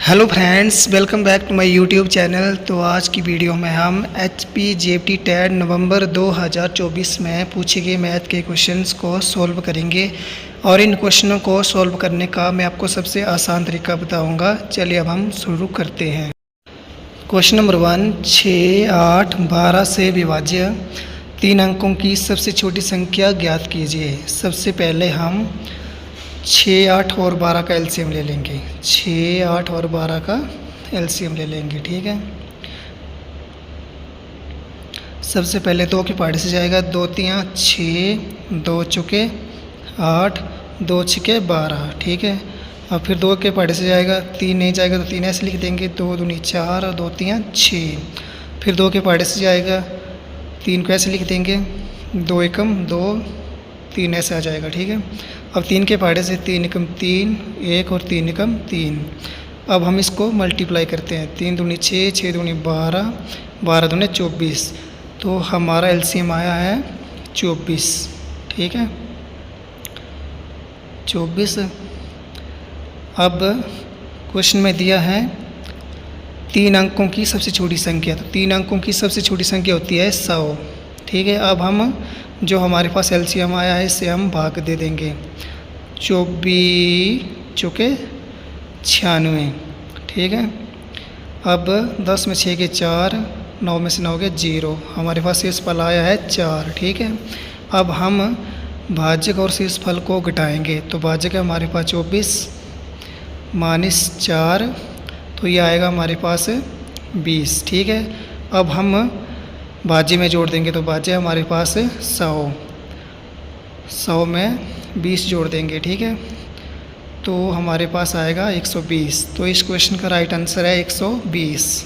Hello friends, welcome back to my YouTube channel. तो आज की वीडियो में हम HP JPT टेट नवंबर 2024 में पूछे गए मैथ के क्वेश्चंस को सॉल्व करेंगे और इन क्वेश्चनों को सॉल्व करने का मैं आपको सबसे आसान तरीका बताऊंगा। चलिए अब हम शुरू करते हैं। क्वेश्चन नंबर 1, 6, 8, 12 से विभाज्य 3 अंकों की सबसे छोटी संख्या ज्ञात कीजिए। सबसे पहले हम 6, 8 और 12 का एलसीएम ले लेंगे। 6, 8 और 12 का एलसीएम ले लेंगे, ठीक है। सबसे पहले 2 के पहाड़े से जाएगा, 2 तियाँ 6, 2 चुके 8, 2 छिके 12, ठीक है। अब फिर 2 के पहाड़े से जाएगा, 3 नहीं जाएगा तो 3 ऐसे लिख देंगे, 2 दूनी 4 और 2 तियाँ 6। फिर 2 के पहाड़े से जाएगा, 3 को ऐसे लिख देंगे, 2 एकम 2, 3 ऐसे आ जाएगा, ठीक है। अब 3 के पहाड़े से 3 एकम 3, 1 और 3 एकम 3। अब हम इसको मल्टीप्लाई करते हैं, 3 दूनी 6, 6 दूनी 12, 12 दूनी 24। तो हमारा एलसीएम आया है 24, ठीक है, 24। अब क्वेश्चन में दिया है 3 अंकों की सबसे छोटी संख्या। तो 3 अंकों की सबसे छोटी संख्या होती है 100, ठीक है। अब हम जो हमारे पास एलसीएम आया है इससे हम भाग दे देंगे। 24 चुके 96, ठीक है। अब 10 में 6 के 4, 9 में से 9 के 0, हमारे पास शेषफल आया है 4, ठीक है। अब हम भाजक और शेषफल को घटाएंगे। तो भाजक है हमारे पास 24 माइनस 4, तो ये आएगा हमारे पास 20, ठीक है। अब हम भाज्य में जोड़ देंगे, तो भाज्य हमारे पास 100 में 20 जोड़ देंगे, ठीक है। तो हमारे पास आएगा 120। तो इस क्वेश्चन का राइट आंसर है 120।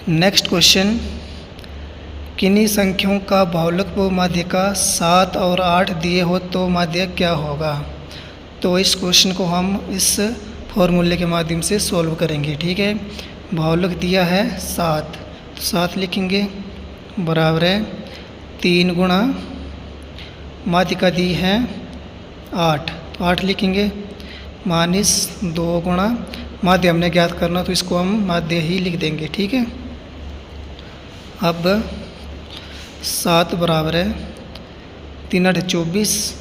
नेक्स्ट क्वेश्चन, किन्हीं संख्याओं का बहुलक व माध्य का 7 और 8 दिए हो तो माध्य क्या होगा। तो इस क्वेश्चन को हम इस फॉर्मूले के माध्यम से सॉल्व करेंगे, ठीक है। बहुलक दिया है 7, तो 7 लिखेंगे बराबर है 3 गुणा माध्यिका दी है 8, तो 8 लिखेंगे माइनस 2 गुणा माध्य हमने ज्ञात करना, तो इसको हम माध्य ही लिख देंगे, ठीक है। अब 7 बराबर है 3 8 24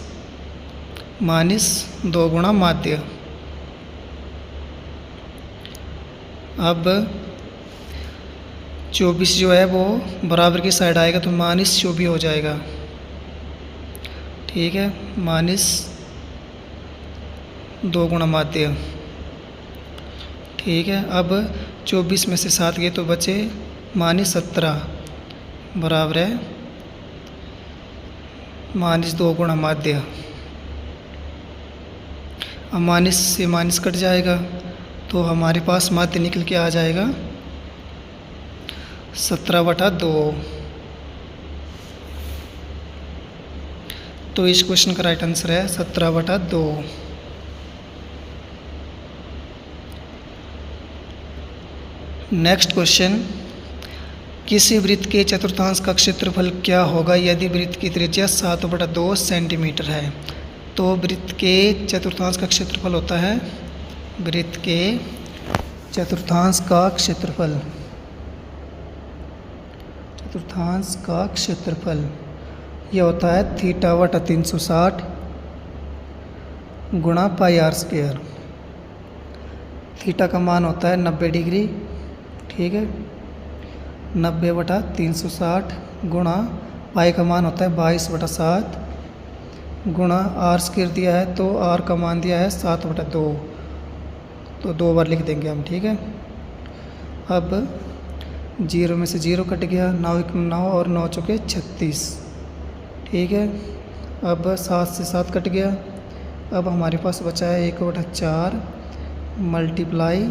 माइनस 2 गुणा माध्य। अब 24 जो है वो बराबर की साइड आएगा तो माइनस 24 हो जाएगा, ठीक है, माइनस 2 गुणा माध्य, ठीक है। अब 24 में से 7 गए तो बचे माइनस 17 बराबर है माइनस 2 गुणा माध्य। अब माइनस से माइनस कट जाएगा तो हमारे पास माध्य निकल के आ जाएगा 17/2। तो इस क्वेश्चन का राइट आंसर है 17/2। नेक्स्ट क्वेश्चन, किसी वृत्त के चतुर्थांश का क्षेत्रफल क्या होगा यदि वृत्त की त्रिज्या 7/2 सेंटीमीटर है। तो वृत्त के चतुर्थांश का क्षेत्रफल होता है, वृत्त के चतुर्थांश का क्षेत्रफल, चतुर्थांश का क्षेत्रफल यह होता है θ/360 गुणा πr²। थीटा का मान होता है 90 डिग्री, ठीक है, 90/360 गुणा पाई का मान होता है 22/7 गुणा r² दिया है तो r का मान दिया है 7/2, तो 2 बार लिख देंगे हम, ठीक है। अब 0 में से 0 कट गया, 9 एकम 9 और 9 चौके 36, ठीक है। अब 7 से 7 कट गया, अब हमारे पास बचा है 1/4 मल्टीप्लाई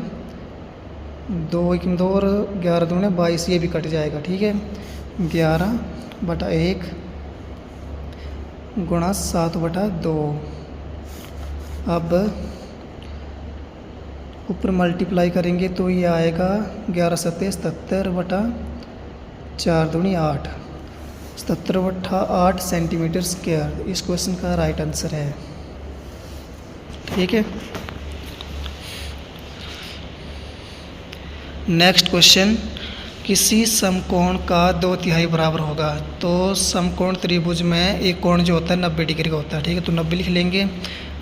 2 एकम 2 और 11 दूने 22, ये भी कट जाएगा, ठीक है। 11/1 गुणा 7/2। अब ऊपर मल्टीप्लाई करेंगे तो ये आएगा 11 × 7 = 77 बटा 4 दूनी 8। 77/8 सेंटीमीटर स्क्वायर इस क्वेश्चन का राइट आंसर है। ठीक है। नेक्स्ट क्वेश्चन, किसी समकोण का 2/3 बराबर होगा। तो समकोण त्रिभुज में एक कोण जो होता है 90 डिग्री का होता है। ठीक है, तो 90 लिख लेंगे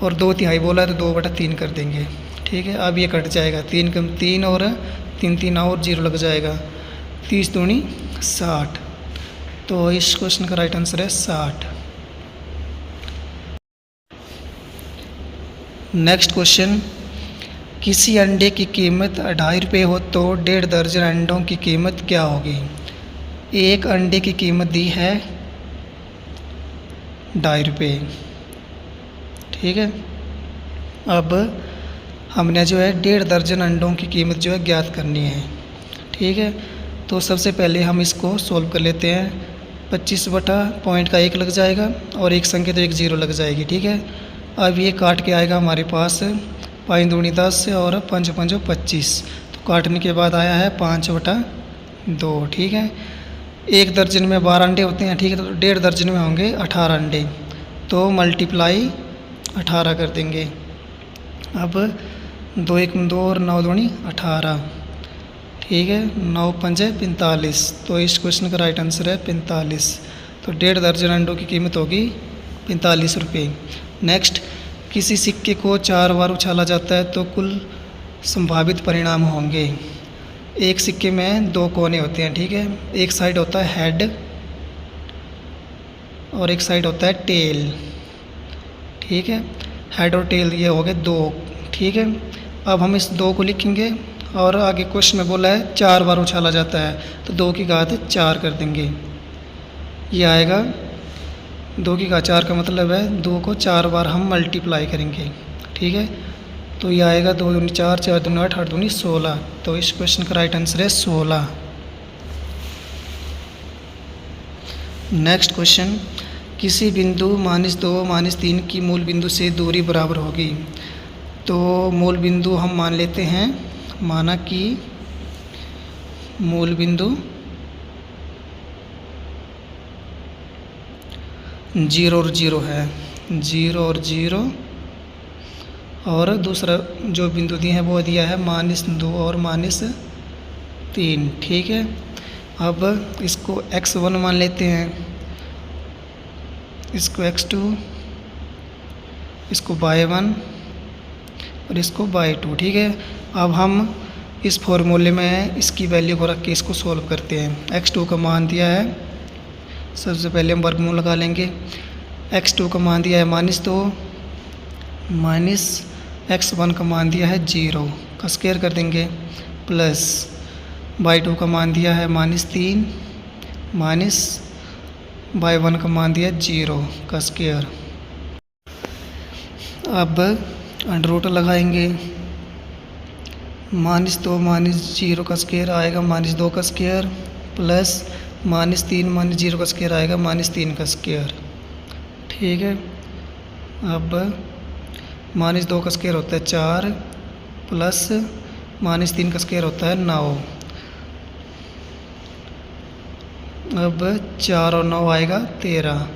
और 2/3 बोला है तो 2/3 कर देंगे। ठीक है, अब ये कट जाएगा, 3 कम 3 और 3 3 और 0 लग जाएगा, 30 दूनी 60। तो इस क्वेश्चन का राइट आंसर है 60। नेक्स्ट क्वेश्चन, किसी अंडे की कीमत 2.5 रुपये हो तो 1.5 दर्जन अंडों की कीमत क्या होगी। एक अंडे की कीमत दी है 2.5 रुपये। ठीक है, अब हमने जो है 1.5 दर्जन अंडों की कीमत जो है ज्ञात करनी है। ठीक है, तो सबसे पहले हम इसको सोल्व कर लेते हैं। 25 बटा पॉइंट का 1 लग जाएगा और एक संख्या तो 1 0 लग जाएगी। ठीक है, अब ये काट के आएगा हमारे पास 5 दूनी 10 और 5 5 25। तो काटने के बाद आया है 5/2। ठीक है, एक दर्जन में 12 अंडे होते हैं। ठीक है, तो 1.5 दर्जन में होंगे 18 अंडे, तो मल्टीप्लाई 18 कर देंगे। अब 2 1 2 और 9 दूनी 18। ठीक है, 9 5 45। तो इस क्वेश्चन का राइट आंसर है 45। तो 1.5 दर्जन अंडों की कीमत होगी 45 रुपये। नेक्स्ट, किसी सिक्के को 4 बार उछाला जाता है तो कुल संभावित परिणाम होंगे। एक सिक्के में 2 कोने होते हैं। ठीक है, एक साइड होता है हेड और एक साइड होता है टेल। ठीक है, हेड और टेल ये हो गए 2। ठीक है, अब हम इस 2 को लिखेंगे और आगे क्वेश्चन में बोला है 4 बार उछाला जाता है, तो 2 की घात 4 कर देंगे। ये आएगा 2 की घात 4 का मतलब है 2 को 4 बार हम मल्टीप्लाई करेंगे। ठीक है, तो ये आएगा 2 दूनी 4 4 दूनी 8 8 दूनी 16। तो इस क्वेश्चन का राइट आंसर है 16। नेक्स्ट क्वेश्चन, किसी बिंदु -2 -3 की मूल बिंदु से दूरी बराबर होगी। तो मूल बिंदु हम मान लेते हैं, माना कि मूल बिंदु 0 और 0 है, 0 और 0, और दूसरा जो बिंदु दिए हैं वो दिया है -2 और -3। ठीक है, अब इसको x1 मान लेते हैं, इसको x2, इसको y1 और इसको y2। ठीक है, अब हम इस फॉर्मूले में इसकी वैल्यू को रख के इसको सॉल्व करते हैं। x2 का मान दिया है, सबसे पहले हम वर्गमूल लगा लेंगे। x2 का मान दिया है -2 माइनस x1 का मान दिया है 0 का स्क्वायर कर देंगे, प्लस y2 का मान दिया है -3 माइनस y1 का मान दिया है 0 का स्क्वायर। अब अंडर रूट लगाएंगे, -2 -0 का स्क्वायर आएगा -2 का स्क्वायर, प्लस -3 -0 का स्क्वायर आएगा -3 का स्क्वायर। ठीक है, अब -2 का स्क्वायर होता है 4, प्लस -3 का स्क्वायर होता है 9। अब 4 और 9 आएगा 13।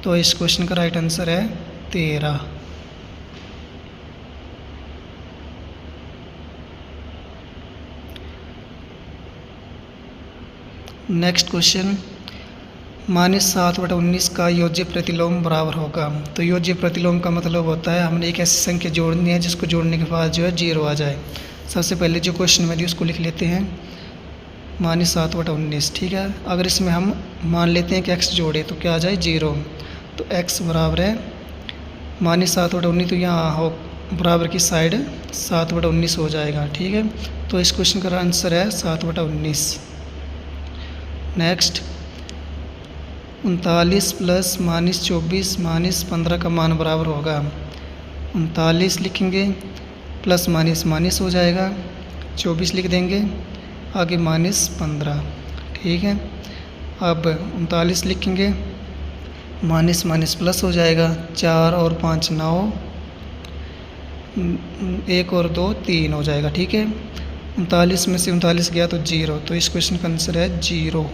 तो इस क्वेश्चन का राइट आंसर है 13। नेक्स्ट क्वेश्चन, -7/19 का योज्य प्रतिलोम बराबर होगा। तो योज्य प्रतिलोम का मतलब होता है हमने एक ऐसी संख्या जोड़नी है जिसको जोड़ने के बाद जो है 0 आ जाए। सबसे पहले जो क्वेश्चन में दी उसको लिख लेते हैं, -7/19। ठीक है, अगर इसमें हम मान लेते हैं कि x जोड़े तो क्या आ जाए 0। तो x बराबर है -7/19, तो यहाँ हो बराबर की साइड 7/19 हो जाएगा। ठीक है, तो इस क्वेश्चन का आंसर है 7/19। नेक्स्ट, 39 प्लस -24 -15 का मान बराबर होगा। 39 लिखेंगे, प्लस माइनस हो जाएगा, 24 लिख देंगे, आगे -15। ठीक है, अब 39 लिखेंगे, माइनस प्लस हो जाएगा, 4 और 5 9, 1 और 2 3 हो जाएगा। ठीक है, 39 में से 39 गया तो 0। तो इस क्वेश्चन का आंसर है 0।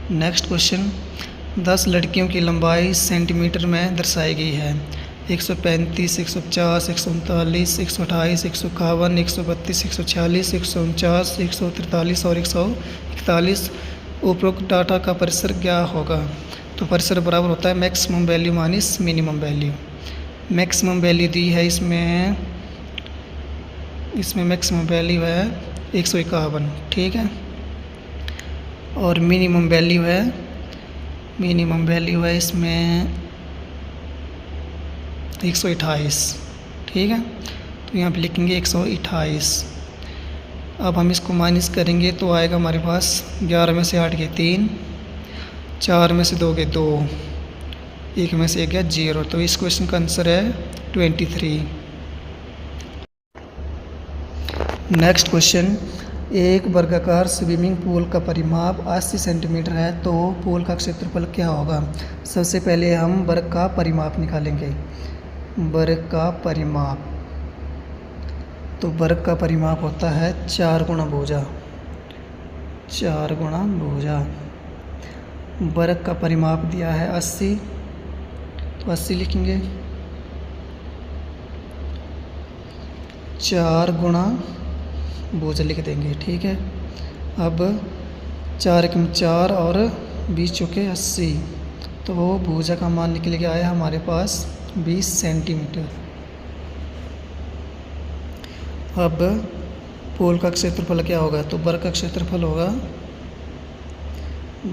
नेक्स्ट क्वेश्चन, 10 लड़कियों की लंबाई सेंटीमीटर में दर्शाई गई है। 135, 150, 139, 128, 151, 132, 146, 149, 143 और 141। उपरोक्त डाटा का परिसर क्या होगा? तो परिसर बराबर होता है maximum value minus minimum value. Maximum value दी है इसमें मैक्सिमम वैल्यू है 151, ठीक है। और मिनिमम वैल्यू है इसमें 128, ठीक है। तो यहाँ पे लिखेंगे 128। अब हम इसको माइनस करेंगे तो आएगा हमारे पास 11 में से 8 गए 3, 4 में से 2 गए 2, 1 में से 1 गया 0। तो इस क्वेश्चन का आंसर है 23। नेक्स्ट क्वेश्चन, एक वर्गाकार स्विमिंग पूल का परिमाप 80 सेंटीमीटर है तो पूल का क्षेत्रफल क्या होगा? सबसे पहले हम वर्ग का परिमाप निकालेंगे। वर्ग का परिमाप, तो वर्ग का परिमाप होता है 4 गुणा भुजा। 4 गुणा भुजा। वर्ग का परिमाप दिया है 80, तो 80 लिखेंगे। 4 गुणा भुजा लिख देंगे, ठीक है। अब 4 एकम 4 और 20 चौके 80, तो वो भुजा का मान निकल के आया हमारे पास 20 सेंटीमीटर। अब पोल का क्षेत्रफल क्या होगा? तो वर्ग का क्षेत्रफल होगा,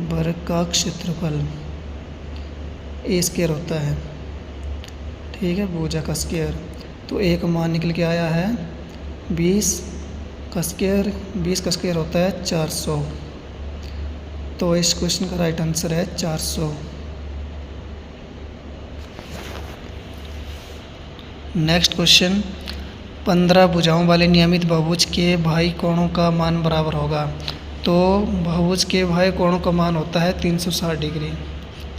वर्ग का क्षेत्रफल ए स्क्वायर होता है, ठीक है, भुजा का स्क्वायर। तो ए का मान निकल के आया है 20 का स्क्वायर। 20 का स्क्वायर होता है 400। तो इस क्वेश्चन का राइट आंसर है 400। नेक्स्ट क्वेश्चन, 15 भुजाओं वाले नियमित बहुभुज के बाह्य कोणों का मान बराबर होगा। तो बहुभुज के बाह्य कोणों का मान होता है 360 डिग्री।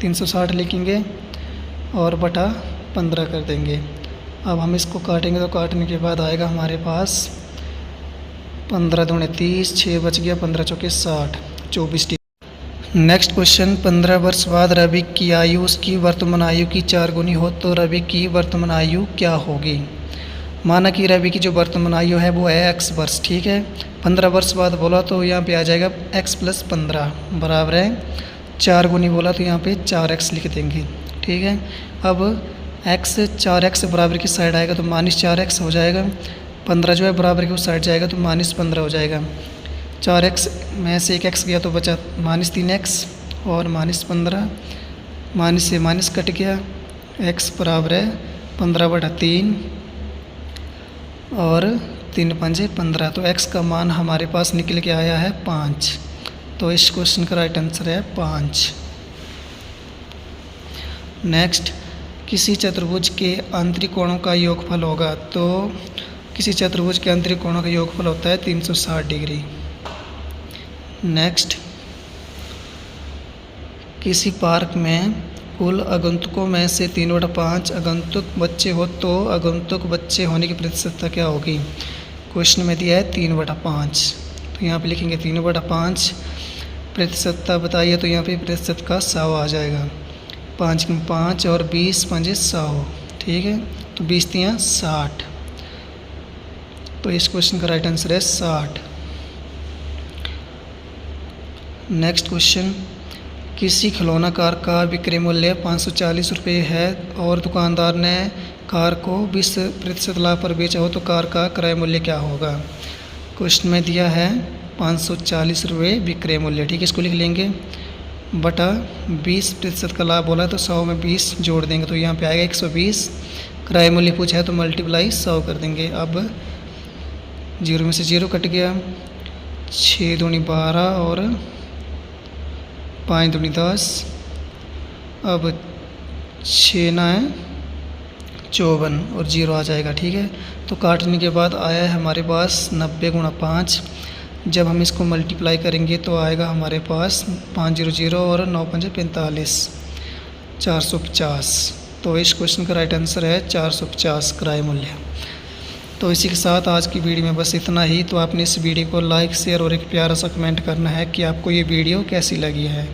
360 लिखेंगे और बटा 15 कर देंगे। अब हम इसको काटेंगे तो काटने के बाद आएगा हमारे पास 15 दूनी 30, 6 बच गया, 15 चौके 60, 24 डिग्री। नेक्स्ट क्वेश्चन, 15 वर्ष बाद रवि की आयु उसकी वर्तमान आयु की 4 गुनी हो तो रवि की वर्तमान आयु क्या होगी? माना कि रवि की जो वर्तमान आयु है वो है x वर्ष, ठीक है। 15 वर्ष बाद बोला तो यहाँ पे आ जाएगा x + 15 बराबर है 4 गुनी, बोला तो यहाँ पे 4x लिख देंगे, ठीक है। अब x 4x बराबर की साइड आएगा तो -4x हो जाएगा। 15 जो है बराबर की उस साइड जाएगा तो -15 हो जाएगा। 4x में से 1x गया तो बचा -3x और -15, माइनस से माइनस कट गया। x बराबर है 15/3 और 3 पंजे 15। तो x का मान हमारे पास निकल के आया है 5। तो इस क्वेश्चन का राइट आंसर है 5। नेक्स्ट, किसी चतुर्भुज के आंतरिक कोणों का योगफल होगा। तो किसी चतुर्भुज के आंतरिक कोणों का योगफल होता है 360 डिग्री। नेक्स्ट, किसी पार्क में कुल आगंतुकों में से 3/5 आगंतुक बच्चे हो तो आगंतुक बच्चे होने की प्रतिशतता क्या होगी? क्वेश्चन में दिया है 3/5, तो यहाँ पे लिखेंगे 3/5। प्रतिशतता बताइए तो यहाँ पे प्रतिशत का 100 आ जाएगा। 5 × 5 और 20 पंजे 100, ठीक है। तो 20 × 60, तो इस क्वेश्चन का राइट आंसर है 60। नेक्स्ट क्वेश्चन, किसी खिलौना कार का विक्रय मूल्य 540 रुपये है और दुकानदार ने कार को 20% लाभ पर बेचा हो तो कार का क्रय मूल्य क्या होगा? क्वेश्चन में दिया है 540 रुपये विक्रय मूल्य, ठीक है। इसको लिख लेंगे बटा 20% का लाभ बोला तो 100 में 20 जोड़ देंगे तो यहाँ पे आएगा 120। क्रय मूल्य पूछा है तो मल्टीप्लाई 100 कर देंगे। अब 0 में से 0 कट गया, 6 दूनी 12 और 5 दूनी 10। अब 6 9 54 और 0 आ जाएगा, ठीक है। तो काटने के बाद आया है हमारे पास 90 × 5। जब हम इसको मल्टीप्लाई करेंगे तो आएगा हमारे पास 500 और 9 पंजे 45, 450। तो इस क्वेश्चन का राइट आंसर है 450 क्रय मूल्य। तो इसी के साथ आज की वीडियो में बस इतना ही। तो आपने इस वीडियो को लाइक शेयर और एक प्यारा सा कमेंट करना है कि आपको ये वीडियो कैसी लगी है।